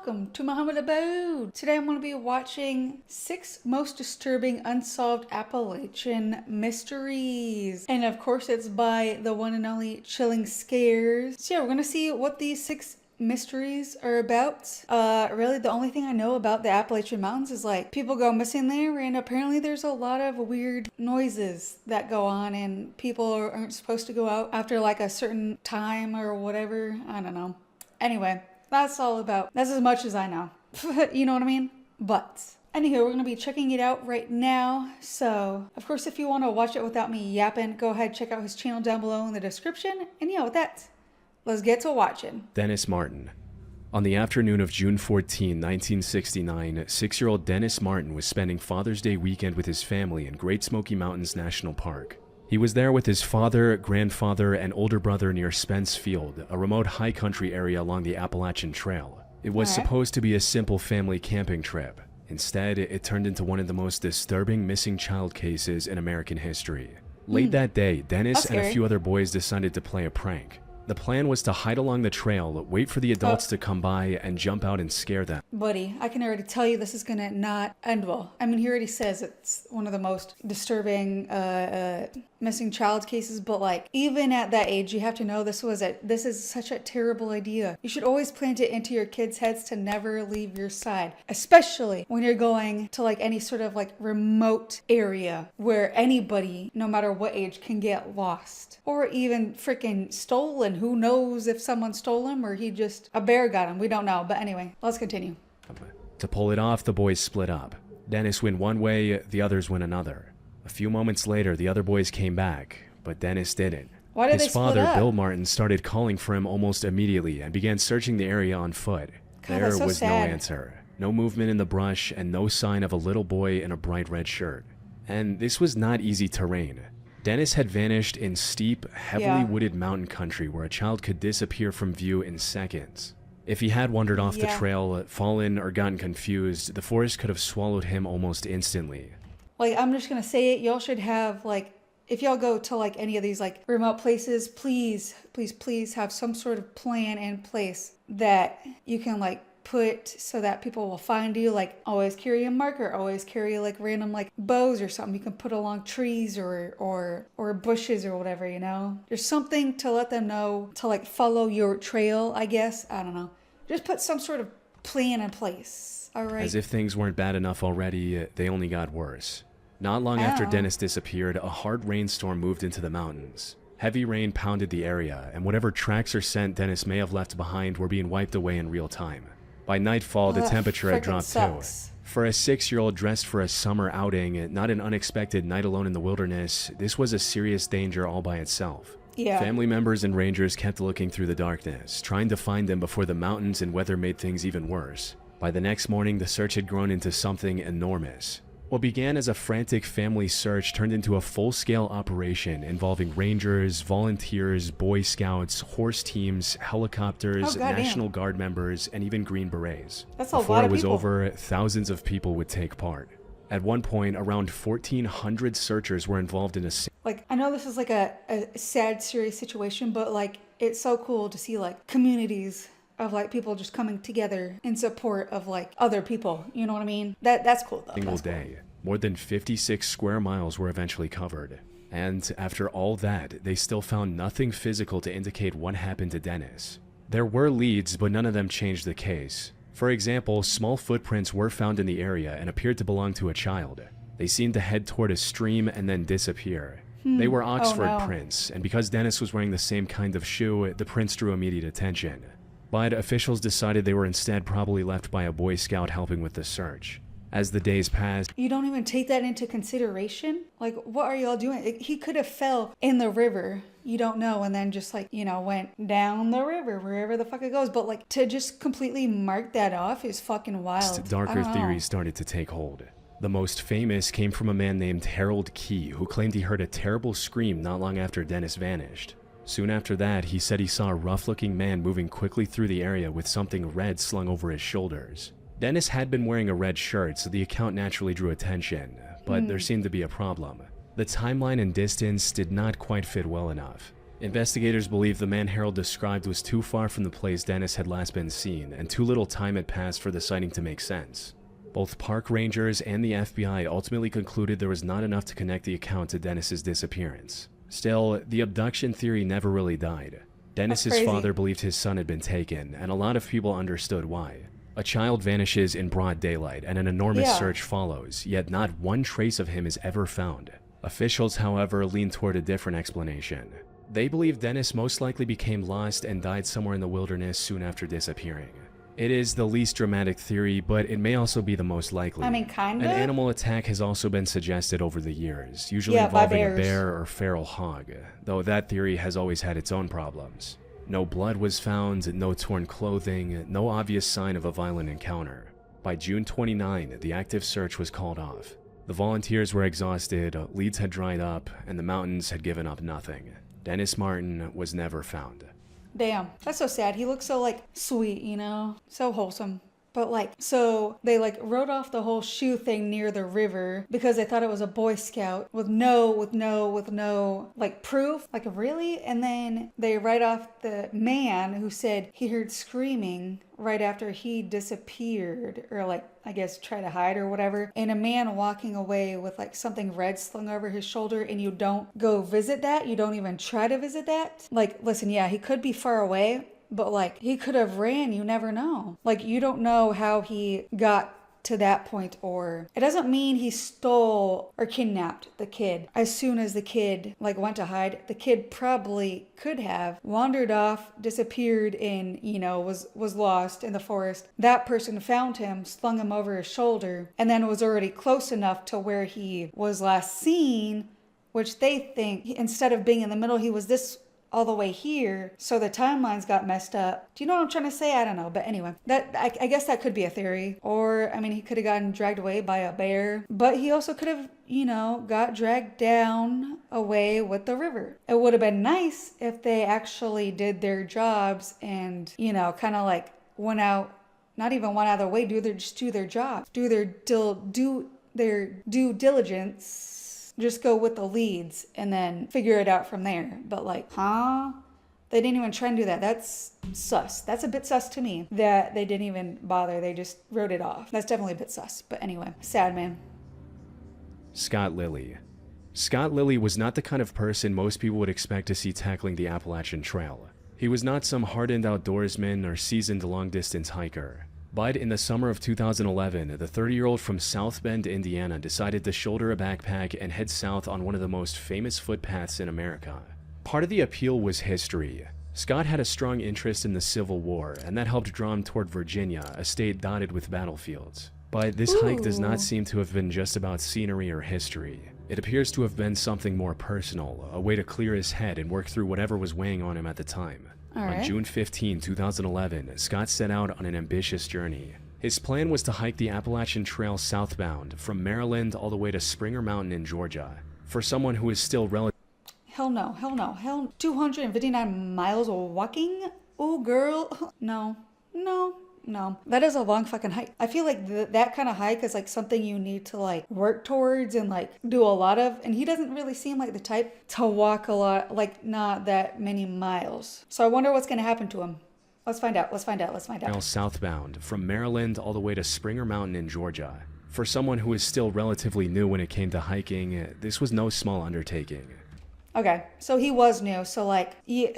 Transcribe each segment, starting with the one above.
welcome to Muhammad Abode. Today I'm going to be watching 6 most disturbing unsolved Appalachian mysteries. And of course it's by the one and only Chilling Scares. So yeah, we're going to see what these 6 mysteries are about. Really the only thing I know about the Appalachian Mountains is like people go missing there, and apparently there's a lot of weird noises that go on and people aren't supposed to go out after like a certain time or whatever. I don't know. Anyway, that's as much as I know. You know what I mean? But anywho, we're going to be checking it out right now. So, of course, if you want to watch it without me yapping, go ahead, check out his channel down below in the description. And yeah, with that, let's get to watching. Dennis Martin. On the afternoon of June 14, 1969, 6-year-old Dennis Martin was spending Father's Day weekend with his family in Great Smoky Mountains National Park. He was there with his father, grandfather, and older brother near Spence Field, a remote high country area along the Appalachian Trail. It was supposed to be a simple family camping trip. Instead, it turned into one of the most disturbing missing child cases in American history. Late that day, Dennis and a few other boys decided to play a prank. The plan was to hide along the trail, wait for the adults to come by, and jump out and scare them. Buddy, I can already tell you this is gonna not end well. I mean, he already says it's one of the most disturbing missing child cases, but like even at that age, you have to know this is such a terrible idea. You should always plant it into your kids' heads to never leave your side, especially when you're going to like any sort of like remote area where anybody, no matter what age, can get lost or even freaking stolen. Who knows if someone stole him or a bear got him. We don't know. But anyway, let's continue. To pull it off, the boys split up. Dennis went one way, the others went another. A few moments later, the other boys came back, but Dennis didn't. Why did His father, Bill Martin, started calling for him almost immediately and began searching the area on foot. God, there so was sad. No answer. No movement in the brush and no sign of a little boy in a bright red shirt. And this was not easy terrain. Dennis had vanished in steep, heavily wooded mountain country where a child could disappear from view in seconds. If he had wandered off the trail, fallen, or gotten confused, the forest could have swallowed him almost instantly. Like, I'm just gonna say it, y'all should have, like, if y'all go to, like, any of these, like, remote places, please, please, please have some sort of plan in place that you can, like, put so that people will find you. Like, always carry a marker, always carry like random like bows or something you can put along trees or bushes or whatever, you know. There's something to let them know to like follow your trail, I guess. I don't know. Just put some sort of plan in place. All right. As if things weren't bad enough already, they only got worse. Not long after Dennis disappeared, a hard rainstorm moved into the mountains. Heavy rain pounded the area, and whatever tracks or scent Dennis may have left behind were being wiped away in real time. By nightfall, the temperature had dropped too. For a 6-year-old dressed for a summer outing, not an unexpected night alone in the wilderness, this was a serious danger all by itself. Family members and rangers kept looking through the darkness, trying to find them before the mountains and weather made things even worse. By the next morning, the search had grown into something enormous. What began as a frantic family search turned into a full-scale operation involving rangers, volunteers, Boy Scouts, horse teams, helicopters, National Guard members, and even Green Berets. That's a lot of people. Before it was over, thousands of people would take part. At one point, around 1,400 searchers were involved in a... Like, I know this is like a sad, serious situation, but like, it's so cool to see like communities of like people just coming together in support of like other people, you know what I mean? That's cool though. Single day, more than 56 square miles were eventually covered. And after all that, they still found nothing physical to indicate what happened to Dennis. There were leads, but none of them changed the case. For example, small footprints were found in the area and appeared to belong to a child. They seemed to head toward a stream and then disappear. They were Oxford prints, and because Dennis was wearing the same kind of shoe, the prints drew immediate attention. But officials decided they were instead probably left by a Boy Scout helping with the search. As the days passed... You don't even take that into consideration? Like, what are y'all doing? He could have fell in the river, you don't know, and then just like, you know, went down the river, wherever the fuck it goes. But like, to just completely mark that off is fucking wild. Darker theories started to take hold. The most famous came from a man named Harold Key, who claimed he heard a terrible scream not long after Dennis vanished. Soon after that, he said he saw a rough-looking man moving quickly through the area with something red slung over his shoulders. Dennis had been wearing a red shirt, so the account naturally drew attention, but there seemed to be a problem. The timeline and distance did not quite fit well enough. Investigators believe the man Harold described was too far from the place Dennis had last been seen, and too little time had passed for the sighting to make sense. Both park rangers and the FBI ultimately concluded there was not enough to connect the account to Dennis's disappearance. Still, the abduction theory never really died. Dennis's father believed his son had been taken, and a lot of people understood why. A child vanishes in broad daylight, and an enormous search follows, yet not one trace of him is ever found. Officials, however, lean toward a different explanation. They believe Dennis most likely became lost and died somewhere in the wilderness soon after disappearing. It is the least dramatic theory, but it may also be the most likely. I mean, kinda. An animal attack has also been suggested over the years, usually involving a bear or feral hog, though that theory has always had its own problems. No blood was found, no torn clothing, no obvious sign of a violent encounter. By June 29, the active search was called off. The volunteers were exhausted, leads had dried up, and the mountains had given up nothing. Dennis Martin was never found. Damn, that's so sad. He looks so, like, sweet, you know? So wholesome. But, like, so they, like, wrote off the whole shoe thing near the river because they thought it was a Boy Scout with no, like, proof. Like, really? And then they write off the man who said he heard screaming right after he disappeared, or, like, I guess try to hide or whatever. And a man walking away with, like, something red slung over his shoulder, and you don't go visit that? You don't even try to visit that? Like, listen, yeah, he could be far away, but, like, he could have ran. You never know. Like, you don't know how he got to that point, or it doesn't mean he stole or kidnapped the kid. As soon as the kid, like, went to hide, the kid probably could have wandered off, disappeared, and, you know, was lost in the forest. That person found him, slung him over his shoulder, and then was already close enough to where he was last seen, which they think, instead of being in the middle, he was this all the way here, so the timelines got messed up. Do you know what I'm trying to say? I don't know, but anyway, that I guess that could be a theory. Or, I mean, he could have gotten dragged away by a bear, but he also could have, you know, got dragged down away with the river. It would have been nice if they actually did their jobs and, you know, kind of like went out, not even went out of their way, do their job, do their due diligence. Just go with the leads and then figure it out from there. But, like, they didn't even try and do that. That's sus. That's a bit sus to me that they didn't even bother. They just wrote it off. That's definitely a bit sus. But anyway, sad, man. Scott Lilly. Scott Lilly was not the kind of person most people would expect to see tackling the Appalachian Trail. He was not some hardened outdoorsman or seasoned long-distance hiker. But in the summer of 2011, the 30-year-old from South Bend, Indiana, decided to shoulder a backpack and head south on one of the most famous footpaths in America. Part of the appeal was history. Scott had a strong interest in the Civil War, and that helped draw him toward Virginia, a state dotted with battlefields. But this hike does not seem to have been just about scenery or history. It appears to have been something more personal, a way to clear his head and work through whatever was weighing on him at the time. On June 15, 2011, Scott set out on an ambitious journey. His plan was to hike the Appalachian Trail southbound from Maryland all the way to Springer Mountain in Georgia. For someone who is still relatively... Hell no. 259 miles of walking? Oh, girl. No. That is a long fucking hike. I feel like that kind of hike is like something you need to like work towards and like do a lot of. And he doesn't really seem like the type to walk a lot, like not that many miles. So I wonder what's going to happen to him. Let's find out. Southbound from Maryland all the way to Springer Mountain in Georgia. For someone who is still relatively new when it came to hiking, this was no small undertaking. Okay, so he was new. So like he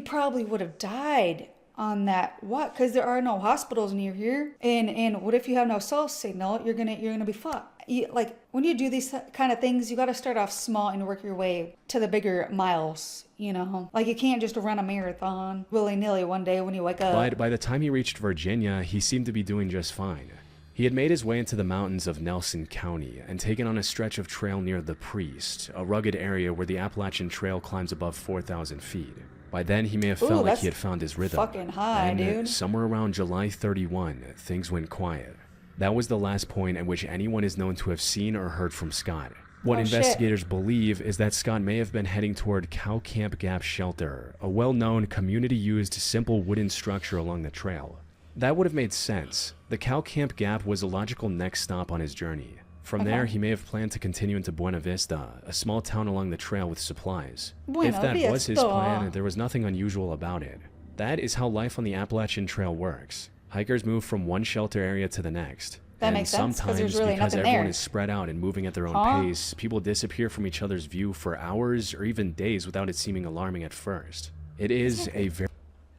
probably would have died on that walk because there are no hospitals near here. And what if you have no cell signal? You're gonna be fucked. Like when you do these kind of things, you got to start off small and work your way to the bigger miles. You know, like you can't just run a marathon willy-nilly one day when you wake up. But by the time he reached Virginia, he seemed to be doing just fine. He had made his way into the mountains of Nelson County and taken on a stretch of trail near the Priest, a rugged area where the Appalachian Trail climbs above 4,000 feet. By then, he may have felt like he had found his rhythm. Fucking high, dude. Somewhere around July 31, things went quiet. That was the last point at which anyone is known to have seen or heard from Scott. What investigators believe is that Scott may have been heading toward Cow Camp Gap Shelter, a well-known, community-used, simple wooden structure along the trail. That would have made sense. The Cow Camp Gap was a logical next stop on his journey. From there, he may have planned to continue into Buena Vista, a small town along the trail with supplies. Buena If that was his Vista. plan, there was nothing unusual about it. That is how life on the Appalachian Trail works. Hikers move from one shelter area to the next. That And makes sense, 'cause sometimes, there's really because nothing everyone there. is spread out and moving at their own Huh? pace, people disappear from each other's view for hours or even days without it seeming alarming at first. It is a very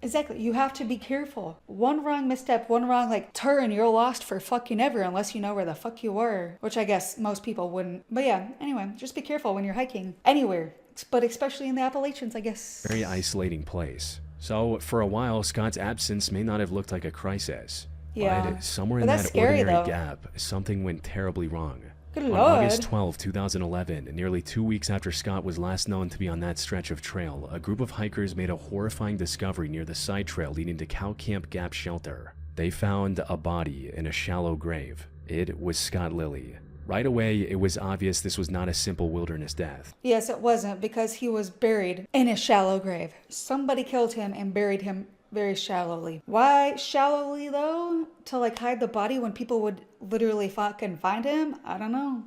Exactly. You have to be careful. One wrong misstep, one wrong turn, you're lost for fucking ever unless you know where the fuck you were. Which I guess most people wouldn't. But yeah, anyway, just be careful when you're hiking. Anywhere. But especially in the Appalachians, I guess. very isolating place. So, for a while, Scott's absence may not have looked like a crisis. Yeah. But somewhere But in that's that scary, ordinary though. gap, something went terribly wrong. Good On lord. August 12, 2011, nearly 2 weeks after Scott was last known to be on that stretch of trail, a group of hikers made a horrifying discovery near the side trail leading to Cow Camp Gap Shelter. They found a body in a shallow grave. It was Scott Lilly. Right away, it was obvious this was not a simple wilderness death. Yes, it wasn't, because he was buried in a shallow grave. Somebody killed him and buried him very shallowly. Why shallowly, though? To hide the body when people would literally fucking find him? I don't know.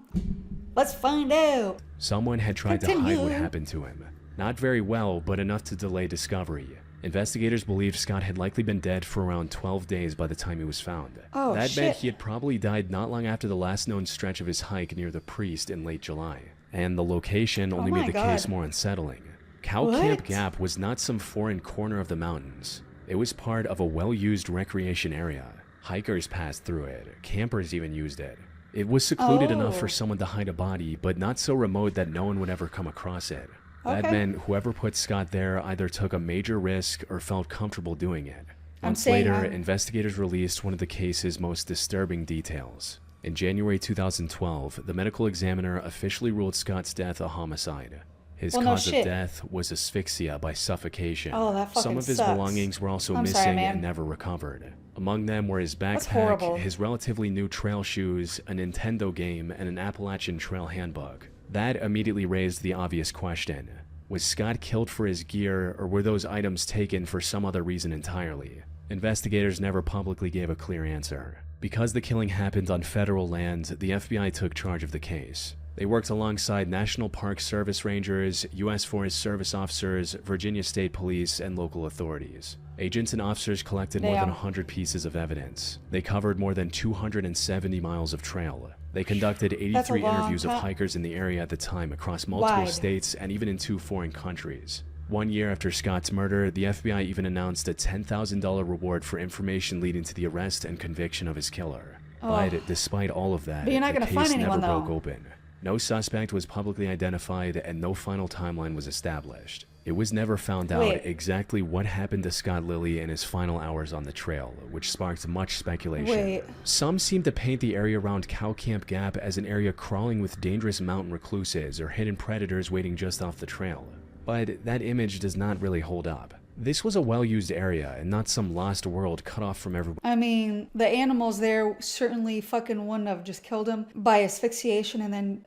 Let's find out. Someone had tried to hide what Continue. happened to him. Not very well, but enough to delay discovery. Investigators believe Scott had likely been dead for around 12 days by the time he was found. Oh, That shit. meant he had probably died not long after the last known stretch of his hike near the Priest in late July. And the location only my made the God. case more unsettling. Cow What? Camp Gap was not some foreign corner of the mountains. It was part of a well-used recreation area. Hikers passed through it. Campers even used it. It was secluded enough Oh. for someone to hide a body, but not so remote that no one would ever come across it. That Okay. meant whoever put Scott there either took a major risk or felt comfortable doing it. I'm Months saying, later, investigators released one of the case's most disturbing details. In January 2012, the medical examiner officially ruled Scott's death a homicide. His Well, no cause of shit. death was asphyxia by suffocation. Oh, that Some fucking of his sucks. belongings were also I'm missing sorry, man. and never recovered. Among them were his That's backpack, horrible. his relatively new trail shoes, a Nintendo game, and an Appalachian Trail handbook. That immediately raised the obvious question. Was Scott killed for his gear, or were those items taken for some other reason entirely? Investigators never publicly gave a clear answer. Because the killing happened on federal land, the FBI took charge of the case. They worked alongside National Park Service Rangers, U.S. Forest Service officers, Virginia State Police, and local authorities. Agents and officers collected more than Damn. 100 pieces of evidence. They covered more than 270 miles of trail. They conducted That's a 83 long interviews of time. hikers in the area at the time across multiple Wide. states and even in 2 foreign countries. 1 year after Scott's murder, the FBI even announced a $10,000 reward for information leading to the arrest and conviction of his killer. But despite all of that, But you're not the gonna find case anyone, never broke though. open. No suspect was publicly identified and no final timeline was established. It was never found out Wait. exactly what happened to Scott Lilly in his final hours on the trail, which sparked much speculation. Wait. Some seem to paint the area around Cow Camp Gap as an area crawling with dangerous mountain recluses or hidden predators waiting just off the trail. But that image does not really hold up. This was a well-used area and not some lost world cut off from everyone. I mean, the animals there certainly fucking wouldn't have just killed him by asphyxiation and then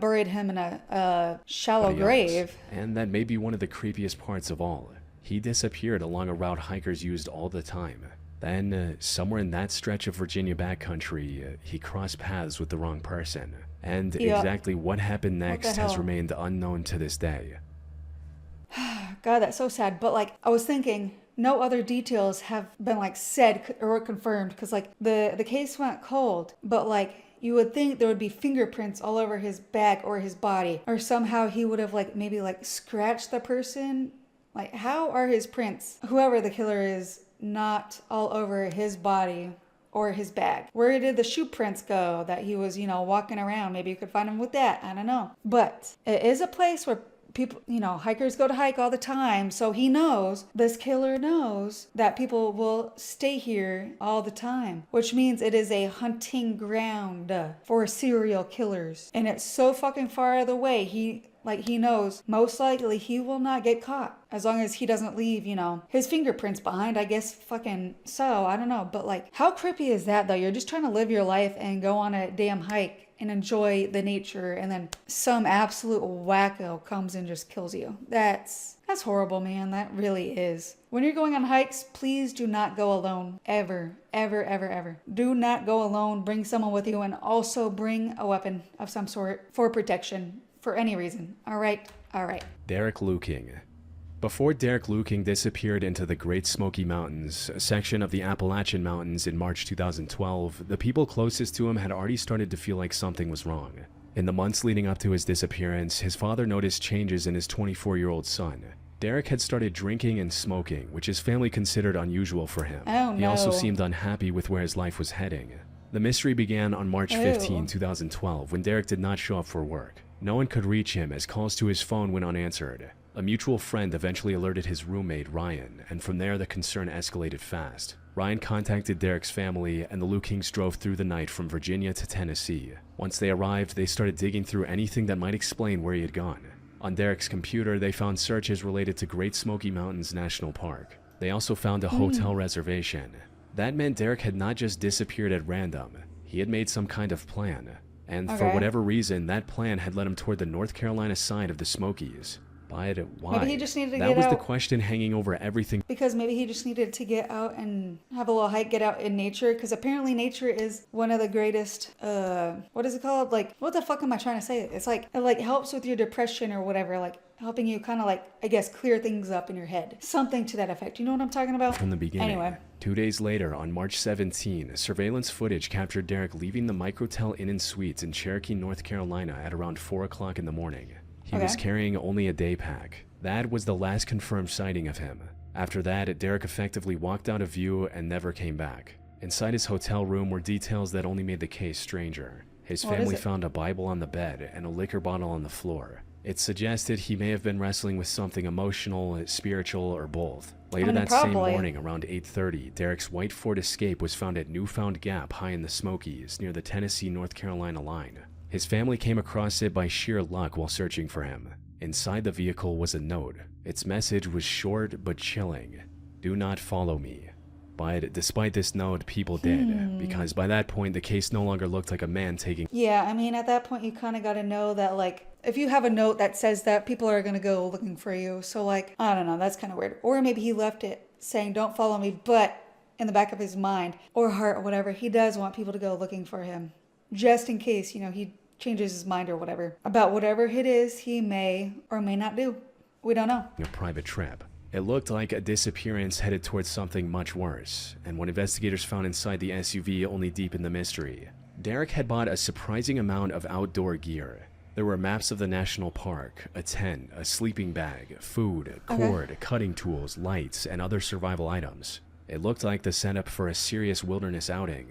buried him in a shallow grave. And that may be one of the creepiest parts of all. He disappeared along a route hikers used all the time. Then, somewhere in that stretch of Virginia backcountry, he crossed paths with the wrong person. And Yeah. exactly what happened next has hell? remained unknown to this day. God, that's so sad. But I was thinking, no other details have been said or confirmed because the case went cold. But you would think there would be fingerprints all over his back or his body, or somehow he would have maybe scratched the person. How are his prints, whoever the killer is, not all over his body or his bag? Where did the shoe prints go that he was, walking around? Maybe you could find him with that. I don't know. But it is a place where people, hikers go to hike all the time. So this killer knows that people will stay here all the time, which means it is a hunting ground for serial killers. And it's so fucking far out of the way. Like, he knows most likely he will not get caught as long as he doesn't leave, you know, his fingerprints behind. I guess fucking so. I don't know. But like, how creepy is that though? You're just trying to live your life and go on a damn hike and enjoy the nature, and then some absolute wacko comes and just kills you. That's horrible, man. That really is. When you're going on hikes, please do not go alone. Ever, ever, ever, ever. Do not go alone. Bring someone with you, and also bring a weapon of some sort for protection for any reason. All right? All right. Derek Luking. Before Derek Luking disappeared into the Great Smoky Mountains, a section of the Appalachian Mountains in March 2012, the people closest to him had already started to feel like something was wrong. In the months leading up to his disappearance, his father noticed changes in his 24-year-old son. Derek had started drinking and smoking, which his family considered unusual for him. Oh, no. He also seemed unhappy with where his life was heading. The mystery began on March 15, 2012, when Derek did not show up for work. No one could reach him as calls to his phone went unanswered. A mutual friend eventually alerted his roommate, Ryan, and from there the concern escalated fast. Ryan contacted Derek's family, and the Lukings drove through the night from Virginia to Tennessee. Once they arrived, they started digging through anything that might explain where he had gone. On Derek's computer, they found searches related to Great Smoky Mountains National Park. They also found a hotel reservation. That meant Derek had not just disappeared at random. He had made some kind of plan. And for whatever reason, that plan had led him toward the North Carolina side of the Smokies. But why? Maybe he just needed to that get was out. the question hanging over everything. Because maybe he just needed to get out and have a little hike, get out in nature. Because apparently nature is one of the greatest, what is it called? Like, what the fuck am I trying to say? It's like, it like helps with your depression or whatever. Like, helping you kind of like, I guess, clear things up in your head. Something to that effect. You know what I'm talking about? From the beginning. Anyway. 2 days later, on March 17, surveillance footage captured Derek leaving the Microtel Inn and Suites in Cherokee, North Carolina at around 4 o'clock in the morning. He was carrying only a day pack. That was the last confirmed sighting of him. After that, Derek effectively walked out of view and never came back. Inside his hotel room were details that only made the case stranger. His family found a Bible on the bed and a liquor bottle on the floor. It suggested he may have been wrestling with something emotional, spiritual, or both. Later that same morning, around 8:30, Derek's white Ford Escape was found at Newfound Gap high in the Smokies, near the Tennessee-North Carolina line. His family came across it by sheer luck while searching for him. Inside the vehicle was a note. Its message was short but chilling. "Do not follow me." But despite this note, people did, because by that point, the case no longer looked like a man taking... Yeah, I mean, at that point, you kind of got to know that, like, if you have a note that says that, people are going to go looking for you. So, like, I don't know, that's kind of weird. Or maybe he left it saying, "Don't follow me," but in the back of his mind or heart or whatever, he does want people to go looking for him. Just in case, you know, he changes his mind or whatever. About whatever it is he may or may not do. We don't know. A private trip. It looked like a disappearance headed towards something much worse, and what investigators found inside the SUV only deepened the mystery. Derek had bought a surprising amount of outdoor gear. There were maps of the national park, a tent, a sleeping bag, food, cord, cutting tools, lights, and other survival items. It looked like the setup for a serious wilderness outing,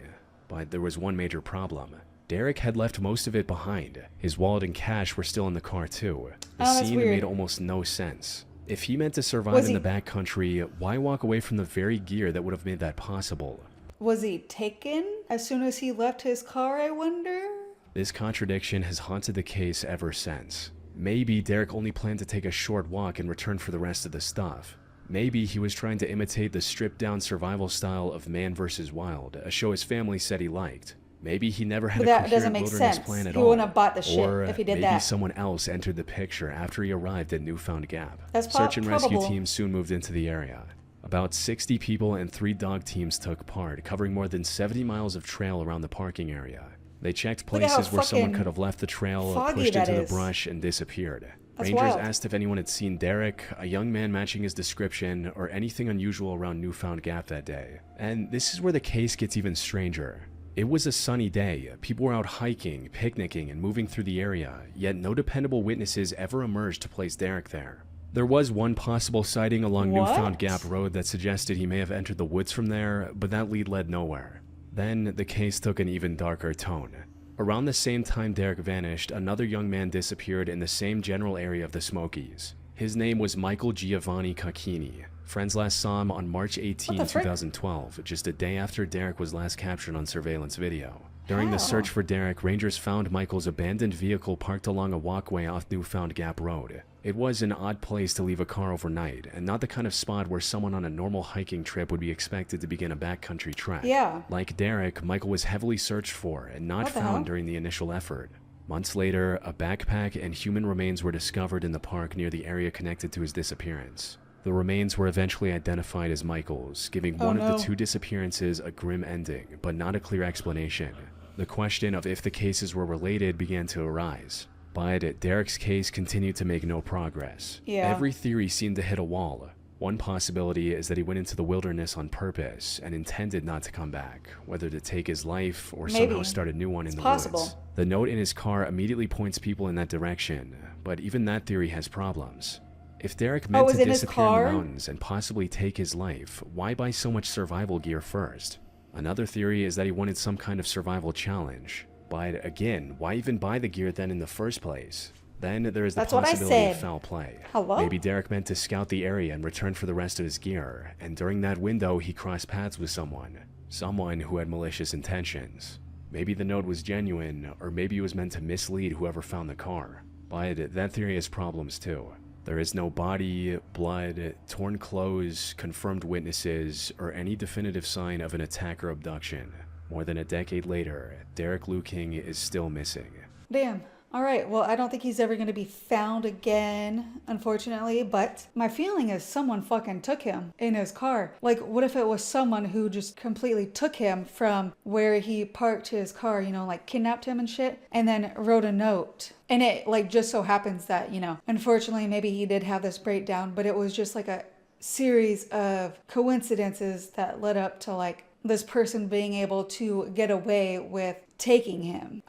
but there was one major problem. Derek had left most of it behind. His wallet and cash were still in the car too. The scene made almost no sense. If he meant to survive in the backcountry, why walk away from the very gear that would have made that possible? Was he taken as soon as he left his car, I wonder? This contradiction has haunted the case ever since. Maybe Derek only planned to take a short walk and return for the rest of the stuff. Maybe he was trying to imitate the stripped-down survival style of Man vs. Wild, a show his family said he liked. Maybe he never had a coherent wilderness plan at all. He wouldn't have bought the shit if he did that. Maybe someone else entered the picture after he arrived at Newfound Gap. That's Search and rescue teams soon moved into the area. About 60 people and 3 dog teams took part, covering more than 70 miles of trail around the parking area. They checked places where someone could have left the trail, pushed into the brush, and disappeared. Rangers asked if anyone had seen Derek, a young man matching his description, or anything unusual around Newfound Gap that day. And this is where the case gets even stranger. It was a sunny day. People were out hiking, picnicking, and moving through the area, yet no dependable witnesses ever emerged to place Derek there. There was one possible sighting along Newfound Gap Road that suggested he may have entered the woods from there, but that lead led nowhere. Then, the case took an even darker tone. Around the same time Derek vanished, another young man disappeared in the same general area of the Smokies. His name was Michael Giovanni Cacchini. Friends last saw him on March 18, 2012, just a day after Derek was last captured on surveillance video. During the How? search for Derek, rangers found Michael's abandoned vehicle parked along a walkway off Newfound Gap Road. It was an odd place to leave a car overnight, and not the kind of spot where someone on a normal hiking trip would be expected to begin a backcountry trek. Yeah. Like Derek, Michael was heavily searched for and not What the found hell? during the initial effort. Months later, a backpack and human remains were discovered in the park near the area connected to his disappearance. The remains were eventually identified as Michael's, giving one of the two disappearances a grim ending, but not a clear explanation. The question of if the cases were related began to arise. But Derek's case continued to make no progress. Yeah. Every theory seemed to hit a wall. One possibility is that he went into the wilderness on purpose and intended not to come back, whether to take his life or somehow start a new one in the woods. The note in his car immediately points people in that direction, but even that theory has problems. If Derek meant to disappear in the mountains and possibly take his life, why buy so much survival gear first? Another theory is that he wanted some kind of survival challenge. But again, why even buy the gear then in the first place? Then there is the possibility of foul play. Maybe Derek meant to scout the area and return for the rest of his gear, and during that window he crossed paths with someone who had malicious intentions. Maybe the note was genuine, or maybe it was meant to mislead whoever found the car. But that theory has problems too. There is no body, blood, torn clothes, confirmed witnesses, or any definitive sign of an attack or abduction. More than a decade later, Derek Liu King is still missing. Damn. All right. Well, I don't think he's ever going to be found again, unfortunately. But my feeling is someone fucking took him in his car. Like, what if it was someone who just completely took him from where he parked his car, you know, like kidnapped him and shit, and then wrote a note. And it, like, just so happens that, you know, unfortunately, maybe he did have this breakdown, but it was just like a series of coincidences that led up to, like, this person being able to get away with taking him.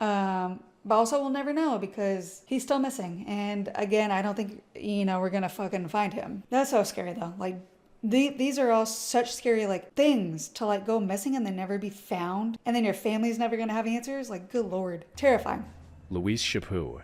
But also we'll never know because he's still missing. And again, I don't think, you know, we're gonna fucking find him. That's so scary though. Like, these are all such scary, like, things to, like, go missing and then never be found. And then your family's never gonna have answers. Like, good Lord. Terrifying. Louise Chaput.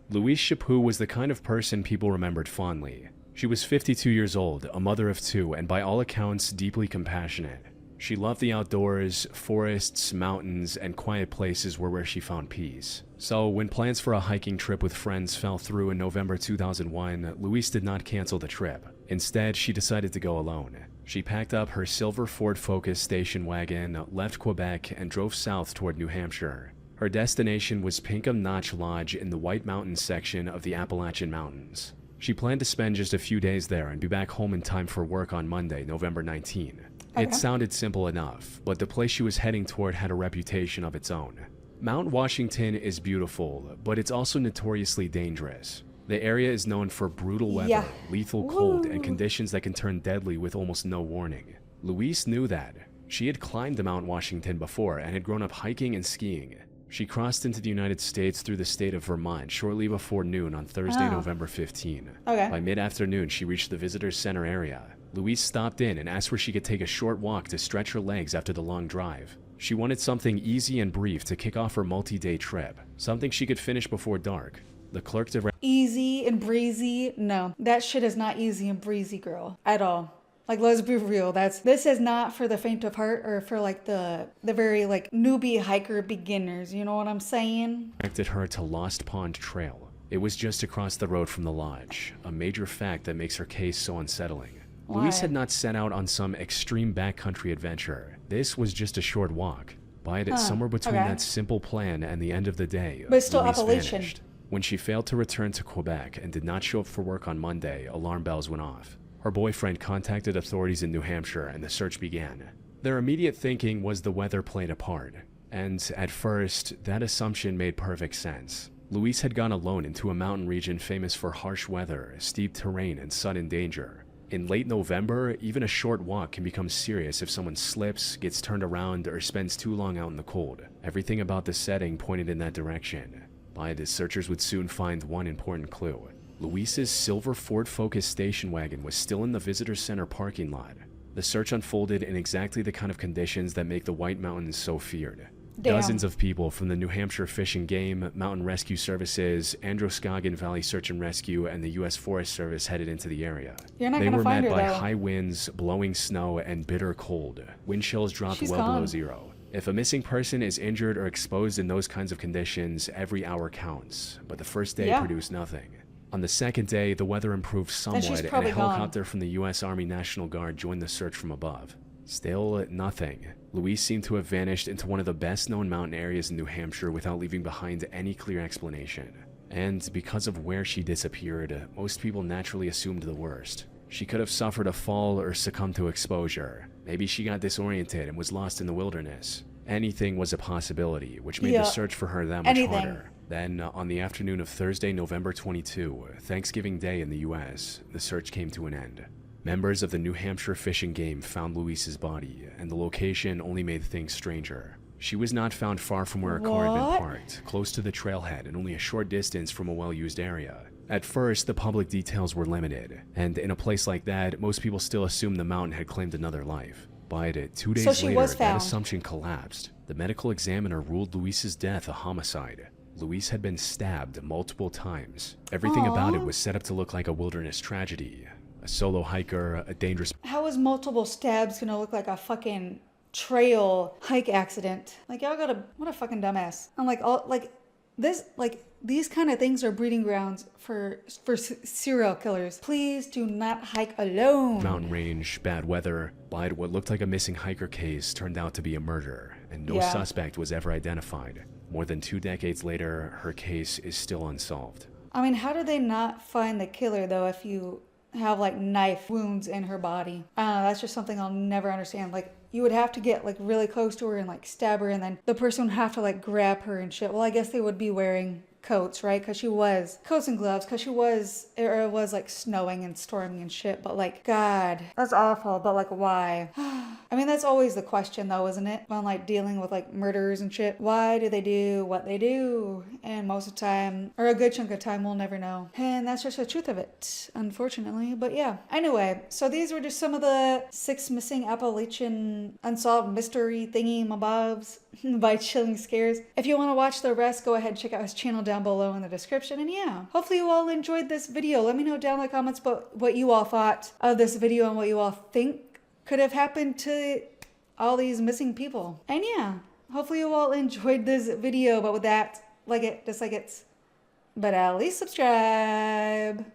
Louise Chaput was the kind of person people remembered fondly. She was 52 years old, a mother of two, and by all accounts, deeply compassionate. She loved the outdoors, forests, mountains, and quiet places were where she found peace. So when plans for a hiking trip with friends fell through in November 2001, Louise did not cancel the trip. Instead, she decided to go alone. She packed up her silver Ford Focus station wagon, left Quebec, and drove south toward New Hampshire. Her destination was Pinkham Notch Lodge in the White Mountains section of the Appalachian Mountains. She planned to spend just a few days there and be back home in time for work on Monday, November 19. It sounded simple enough, but the place she was heading toward had a reputation of its own. Mount Washington is beautiful, but it's also notoriously dangerous. The area is known for brutal weather, lethal cold, and conditions that can turn deadly with almost no warning. Louise knew that. She had climbed Mount Washington before and had grown up hiking and skiing. She crossed into the United States through the state of Vermont shortly before noon on Thursday, November 15. By mid-afternoon, she reached the visitor's center area. Louise stopped in and asked where she could take a short walk to stretch her legs after the long drive. She wanted something easy and brief to kick off her multi-day trip, something she could finish before dark. The clerk directed... Easy and breezy? No, that shit is not easy and breezy, girl, at all. Like, let's be real. This is not for the faint of heart or for, like, the very, like, newbie hiker beginners. You know what I'm saying? Directed her to Lost Pond Trail. It was just across the road from the lodge, a major fact that makes her case so unsettling. Louise had not set out on some extreme backcountry adventure. This was just a short walk. But somewhere between that simple plan and the end of the day, but still Louise Appalachian. vanished. When she failed to return to Quebec and did not show up for work on Monday, alarm bells went off. Her boyfriend contacted authorities in New Hampshire and the search began. Their immediate thinking was the weather played a part. And at first, that assumption made perfect sense. Louise had gone alone into a mountain region famous for harsh weather, steep terrain, and sudden danger. In late November, even a short walk can become serious if someone slips, gets turned around, or spends too long out in the cold. Everything about the setting pointed in that direction. But the searchers would soon find one important clue. Louise's silver Ford Focus station wagon was still in the visitor center parking lot. The search unfolded in exactly the kind of conditions that make the White Mountains so feared. Dozens of people from the New Hampshire Fish and Game, Mountain Rescue Services, Androscoggin Valley Search and Rescue, and the U.S. Forest Service headed into the area. They were met by high winds, blowing snow, and bitter cold. Wind chills dropped well below zero. If a missing person is injured or exposed in those kinds of conditions, every hour counts, but the first day produced nothing. On the second day, the weather improved somewhat and a helicopter from the U.S. Army National Guard joined the search from above. Still nothing. Louise seemed to have vanished into one of the best-known mountain areas in New Hampshire without leaving behind any clear explanation. And because of where she disappeared, most people naturally assumed the worst. She could have suffered a fall or succumbed to exposure. Maybe she got disoriented and was lost in the wilderness. Anything was a possibility, which made the search for her that much harder. Then, on the afternoon of Thursday, November 22, Thanksgiving Day in the U.S., the search came to an end. Members of the New Hampshire Fish and Game found Louise's body, and the location only made things stranger. She was not found far from where a car had been parked, close to the trailhead and only a short distance from a well-used area. At first, the public details were limited, and in a place like that, most people still assumed the mountain had claimed another life. But 2 days later, that assumption collapsed. The medical examiner ruled Louise's death a homicide. Louise had been stabbed multiple times. Everything about it was set up to look like a wilderness tragedy. A solo hiker, a dangerous... How is multiple stabs gonna look like a fucking trail hike accident? Like, y'all gotta... What a fucking dumbass. I'm like, all... Like, this... Like, these kind of things are breeding grounds for serial killers. Please do not hike alone. Mountain range, bad weather, but what looked like a missing hiker case turned out to be a murder, and no suspect was ever identified. More than 2 decades later, her case is still unsolved. I mean, how do they not find the killer, though, if you have, like, knife wounds in her body? I don't know, that's just something I'll never understand. Like, you would have to get, like, really close to her and, like, stab her, and then the person would have to, like, grab her and shit. Well, I guess they would be wearing coats, right? Because she was coats and gloves, because it was like snowing and storming and shit. But like, God, that's awful. But like, why? I mean, that's always the question, though, isn't it? When like dealing with like murderers and shit, why do they do what they do? And most of the time, or a good chunk of time, we'll never know. And that's just the truth of it, unfortunately. But yeah. Anyway, so these were just some of the 6 missing Appalachian unsolved mystery thingy mabobs by Chilling Scares. If you want to watch the rest, go ahead and check out his channel down below in the description. And yeah, hopefully you all enjoyed this video. Let me know down in the comments what you all thought of this video and what you all think could have happened to all these missing people. And yeah, hopefully you all enjoyed this video. But with that, like it, dislike it, but at least subscribe.